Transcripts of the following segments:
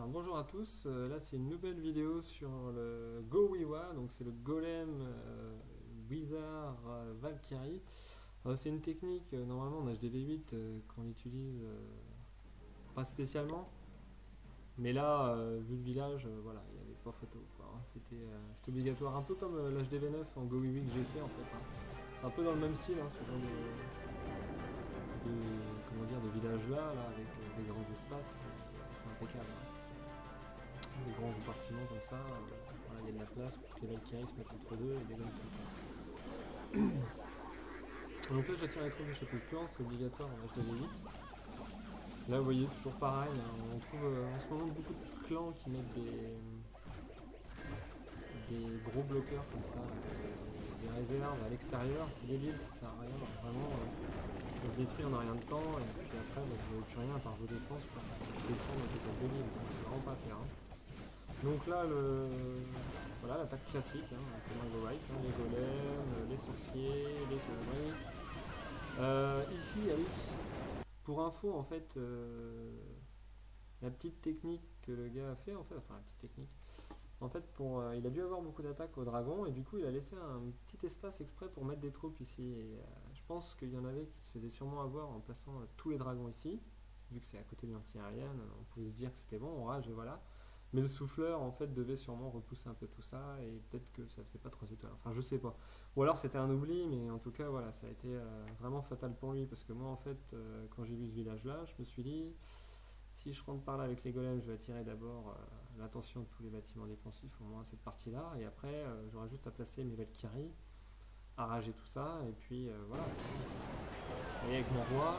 Alors, bonjour à tous, là c'est une nouvelle vidéo sur le GoWiWa, donc c'est le Golem Wizard Valkyrie. C'est une technique, normalement en HDV8 qu'on utilise pas spécialement, mais là vu le village, voilà, il n'y avait pas photo quoi, hein. C'était obligatoire, un peu comme l'HDV9 en GoWiWi que j'ai fait en fait, hein. C'est un peu dans le même style, hein, ce genre comment dire, de village là avec des grands espaces, c'est impeccable, hein. Des grands compartiments comme ça, voilà, il y a de la place pour que les Valkyries se mettent entre deux et des gommes tout le temps. Donc là j'attire les troupes du château de Caen, c'est obligatoire en HDV8. Là vous voyez toujours pareil, hein, on trouve en ce moment beaucoup de clans qui mettent des gros bloqueurs comme ça, des réserves à l'extérieur, c'est débile, ça sert à rien, vraiment ça se détruit en un rien de temps et puis après vous n'avez plus rien à part vos défenses pour défendre votre état débile, donc c'est vraiment pas à faire, hein. Donc là, voilà, l'attaque classique, hein, comme un go wipe, hein, les golems, les sorciers, les conneries. Ici, ah oui, pour info, en fait, la petite technique que le gars a fait, en fait, enfin la petite technique, en fait, il a dû avoir beaucoup d'attaques au dragon et du coup, il a laissé un petit espace exprès pour mettre des troupes ici. Et je pense qu'il y en avait qui se faisaient sûrement avoir en plaçant tous les dragons ici, vu que c'est à côté de l'anti-aérienne, on pouvait se dire que c'était bon, on rage et voilà. Mais le souffleur en fait devait sûrement repousser un peu tout ça et peut-être que ça faisait pas 3 étoiles. Enfin je sais pas. Ou alors c'était un oubli, mais en tout cas voilà, ça a été vraiment fatal pour lui parce que moi en fait quand j'ai vu ce village là, je me suis dit si je rentre par là avec les golems, je vais attirer d'abord l'attention de tous les bâtiments défensifs, au moins cette partie là, et après j'aurai juste à placer mes Valkyries, arrager tout ça, et puis voilà. Et avec mon roi,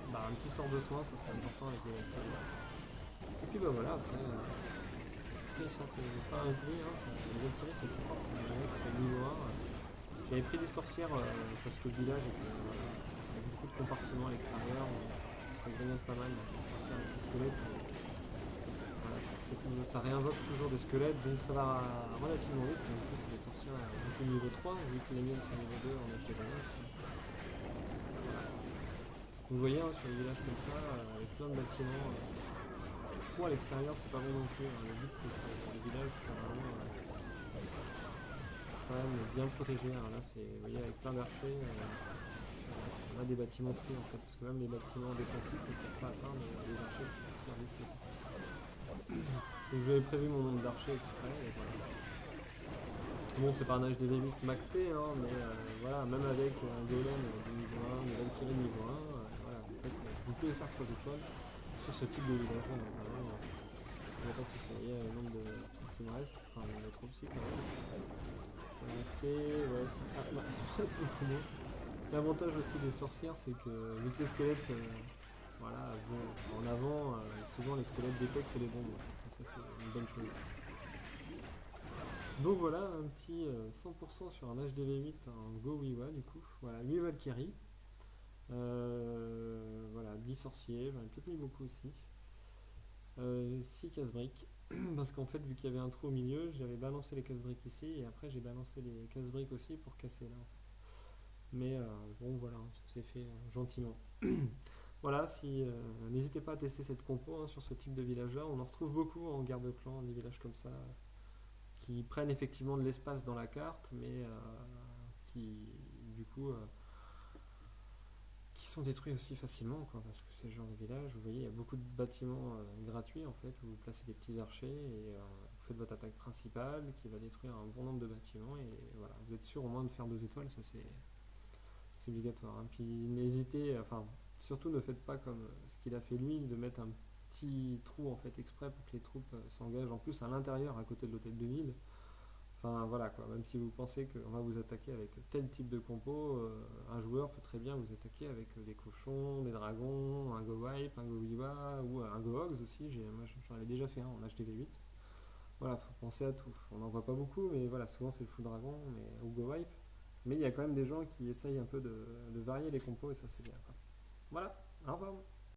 bah, un petit sort de soin, ça c'est important avec les Valkyries. Et puis bah voilà, après ça fait pas un bruit, hein, les Valkyries sont plus fortes, c'est vrai que c'est niveau 1. J'avais pris des sorcières parce que le village était avec beaucoup de compartiments à l'extérieur, ça grignote pas mal, les sorcières avec les squelettes. Voilà, ça réinvoque toujours des squelettes, donc ça va relativement vite. En plus, c'est des sorcières donc niveau 3, vu que les miennes sont niveau 2 en HDV9. Vous voyez, hein, sur les villages comme ça, avec plein de bâtiments, trop à l'extérieur, c'est pas bon non plus, hein. Le but, c'est que les villages soient vraiment quand même bien protégés, hein. Là, vous voyez, avec plein d'archers, on a des bâtiments free en fait, parce que même les bâtiments défensifs ne peuvent pas atteindre les archers qui sont laissés. Donc j'avais prévu mon nombre d'archers exprès, et voilà. Bon, c'est pas un HDV8 maxé, hein, mais voilà, même avec un golem de niveau 1, une Valkyrie de niveau 1, voilà, en fait, vous pouvez faire 3 étoiles sur ce type de village-là, donc vraiment, il n'y a pas de souci. Il y a le nombre de trucs qui me restent, enfin, il y en a trop aussi quand même. FT, ouais, c'est beaucoup moins. L'avantage aussi des sorcières, c'est que vu que les squelettes voilà, vont en avant, souvent les squelettes détectent les bombes. Et ça, c'est une bonne chose. Donc voilà, un petit 100% sur un HDV8 en GoWiWa du coup. Voilà, 8 Valkyries. Voilà, 10 sorciers, j'en ai peut-être mis beaucoup aussi. 6 casse-briques. Parce qu'en fait, vu qu'il y avait un trou au milieu, j'avais balancé les casse-briques ici et après j'ai balancé les casse-briques aussi pour casser là en fait. Mais bon, voilà, ça s'est fait gentiment. Voilà, n'hésitez pas à tester cette compo hein, sur ce type de village-là. On en retrouve beaucoup en guerre de clans, des villages comme ça, qui prennent effectivement de l'espace dans la carte, mais qui, du coup, qui sont détruits aussi facilement, quoi, parce que c'est ce genre de village. Vous voyez, il y a beaucoup de bâtiments gratuits, en fait, où vous placez des petits archers et vous faites votre attaque principale qui va détruire un bon nombre de bâtiments. Et voilà, vous êtes sûr au moins de faire 2 étoiles, ça c'est obligatoire, hein. Puis n'hésitez, enfin, surtout ne faites pas comme ce qu'il a fait lui, de mettre un petit trou en fait exprès pour que les troupes s'engagent en plus à l'intérieur à côté de l'hôtel de ville. Enfin voilà quoi, même si vous pensez qu'on va vous attaquer avec tel type de compo, un joueur peut très bien vous attaquer avec des cochons, des dragons, un go wipe, un go wiwa ou un go hogs aussi. Moi j'en avais déjà fait un en HDV8. Voilà, faut penser à tout. On n'en voit pas beaucoup, mais voilà, souvent c'est le full dragon ou go wipe. Mais il y a quand même des gens qui essayent un peu de varier les compos et ça c'est bien, quoi. Voilà, au revoir.